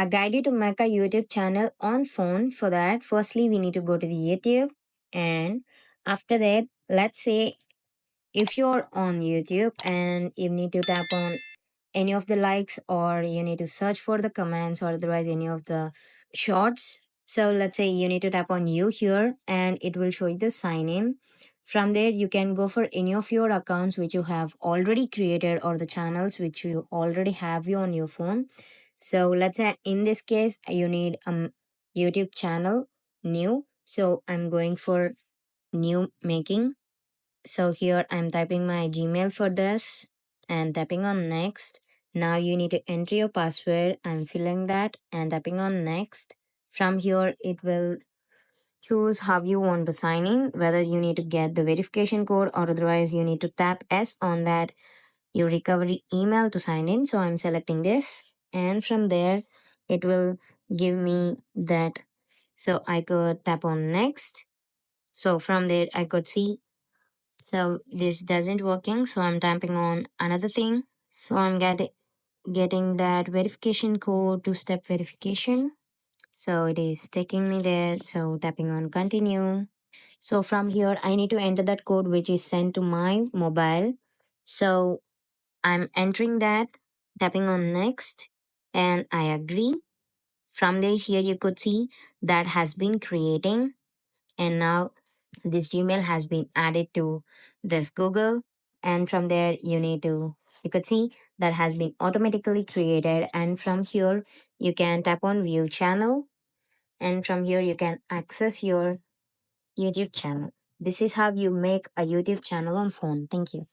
I guide you to make a YouTube channel on phone. For that, firstly we need to go to the YouTube, and after that, let's say if you're on YouTube and you need to tap on any of the likes, or you need to search for the comments, or otherwise any of the shorts. So let's say you need to tap on you here and it will show you the sign in. From there you can go for any of your accounts which you have already created, or the channels which you already have you on your phone. So let's say in this case you need YouTube channel new, so I'm going for new making. So here I'm typing my Gmail for this and tapping on next. Now you need to enter your password. I'm filling that and tapping on next. From here it will choose how you want to sign in, whether you need to get the verification code, or otherwise you need to tap S on that your recovery email to sign in. So I'm selecting this, and from there it will give me that. So I could tap on next. So from there I could see, so this doesn't working, so I'm tapping on another thing. So I'm getting that verification code, two-step verification. So it is taking me there, so tapping on continue. So from here I need to enter that code which is sent to my mobile. So I'm entering that, tapping on next, and I agree. From there, here you could see that has been creating, and now this Gmail has been added to this Google. And from there you could see that has been automatically created. And from here you can tap on view channel, and from here you can access your YouTube channel. This is how you make a YouTube channel on phone. Thank you.